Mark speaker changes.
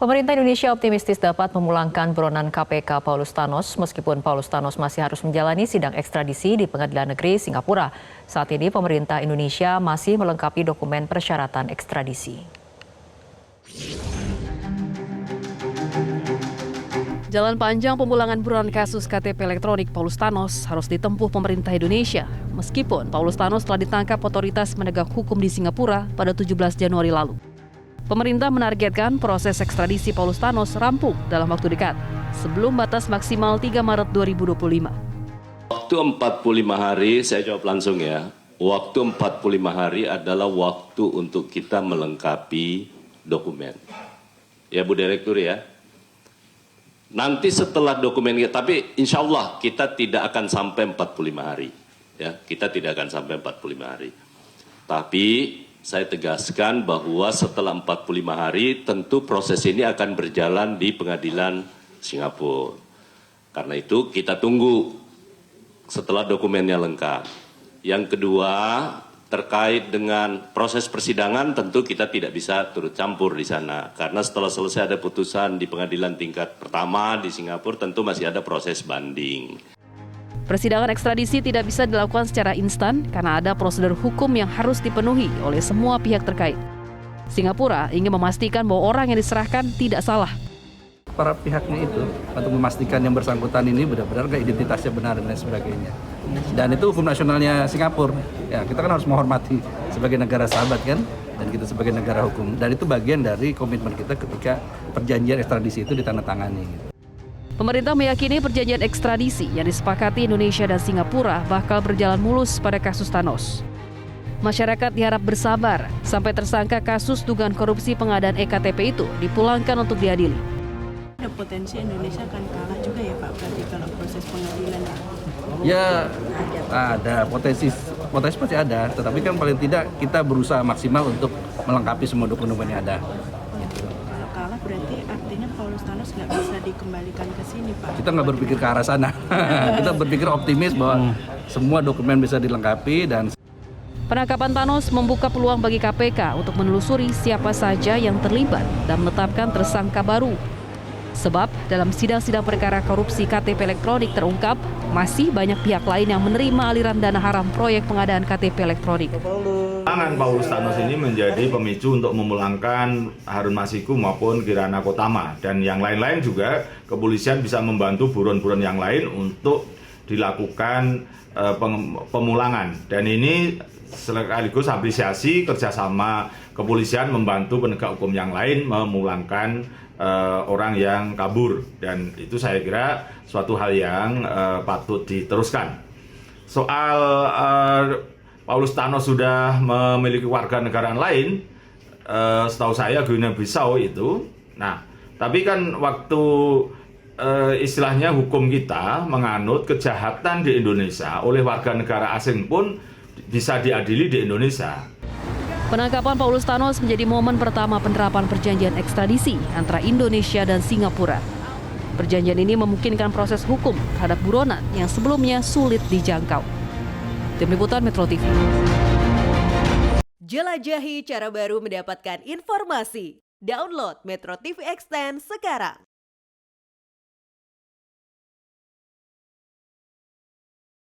Speaker 1: Pemerintah Indonesia optimistis dapat memulangkan buronan KPK Paulus Thanos meskipun Paulus Thanos masih harus menjalani sidang ekstradisi di Pengadilan Negeri Singapura. Saat ini pemerintah Indonesia masih melengkapi dokumen persyaratan ekstradisi. Jalan panjang pemulangan buronan kasus KTP elektronik Paulus Thanos harus ditempuh pemerintah Indonesia. Meskipun Paulus Thanos telah ditangkap otoritas penegak hukum di Singapura pada 17 Januari lalu. Pemerintah menargetkan proses ekstradisi Paulus Thanos rampung dalam waktu dekat, sebelum batas maksimal 3 Maret 2025.
Speaker 2: Waktu 45 hari, saya jawab langsung ya. Waktu 45 hari adalah waktu untuk kita melengkapi dokumen. Ya Bu Direktur ya. Nanti setelah dokumen, tapi insya Allah kita tidak akan sampai 45 hari. Ya, kita tidak akan sampai 45 hari. Tapi saya tegaskan bahwa setelah 45 hari tentu proses ini akan berjalan di pengadilan Singapura. Karena itu kita tunggu setelah dokumennya lengkap. Yang kedua, terkait dengan proses persidangan tentu kita tidak bisa turut campur di sana. Karena setelah selesai ada putusan di pengadilan tingkat pertama di Singapura tentu masih ada proses banding.
Speaker 1: Persidangan ekstradisi tidak bisa dilakukan secara instan karena ada prosedur hukum yang harus dipenuhi oleh semua pihak terkait. Singapura ingin memastikan bahwa orang yang diserahkan tidak salah.
Speaker 3: Para pihaknya itu untuk memastikan yang bersangkutan ini benar-benar identitasnya benar dan sebagainya. Dan itu hukum nasionalnya Singapura. Ya, kita kan harus menghormati sebagai negara sahabat kan, dan kita sebagai negara hukum. Dan itu bagian dari komitmen kita ketika perjanjian ekstradisi itu ditandatangani.
Speaker 1: Pemerintah meyakini perjanjian ekstradisi yang disepakati Indonesia dan Singapura bakal berjalan mulus pada kasus Thanos. Masyarakat diharap bersabar sampai tersangka kasus dugaan korupsi pengadaan EKTP itu dipulangkan untuk diadili.
Speaker 4: Ada potensi Indonesia akan kalah juga ya Pak, berarti kalau proses pengadilan
Speaker 3: ya? Ada potensi pasti ada, tetapi kan paling tidak kita berusaha maksimal untuk melengkapi semua dokumen yang ada.
Speaker 4: Kalau kalah berarti artinya Paulus Thanos nggak bisa dikembalikan ke sini Pak?
Speaker 3: Kita nggak berpikir ke arah sana. Kita berpikir optimis bahwa semua dokumen bisa dilengkapi dan
Speaker 1: Penangkapan Thanos membuka peluang bagi KPK untuk menelusuri siapa saja yang terlibat dan menetapkan tersangka baru. Sebab dalam sidang-sidang perkara korupsi KTP elektronik terungkap, masih banyak pihak lain yang menerima aliran dana haram proyek pengadaan KTP elektronik.
Speaker 5: Tangan Paulus Thanos ini menjadi pemicu untuk memulangkan Harun Masiku maupun Kirana Kotama. Dan yang lain-lain juga kepolisian bisa membantu buron-buron yang lain untuk dilakukan pemulangan. Dan ini sekaligus apresiasi kerjasama kepolisian membantu penegak hukum yang lain memulangkan orang yang kabur, dan itu saya kira suatu hal yang patut diteruskan. Soal Paulus Thanos sudah memiliki warga negaraan lain, setahu saya Guinea-Bissau itu. Nah, tapi kan waktu istilahnya hukum kita menganut kejahatan di Indonesia oleh warga negara asing pun bisa diadili di Indonesia.
Speaker 1: Penangkapan Paulus Thanos menjadi momen pertama penerapan perjanjian ekstradisi antara Indonesia dan Singapura. Perjanjian ini memungkinkan proses hukum terhadap buronan yang sebelumnya sulit dijangkau. Tim Liputan Metro TV.
Speaker 6: Jelajahi cara baru mendapatkan informasi. Download Metro TV Extend sekarang.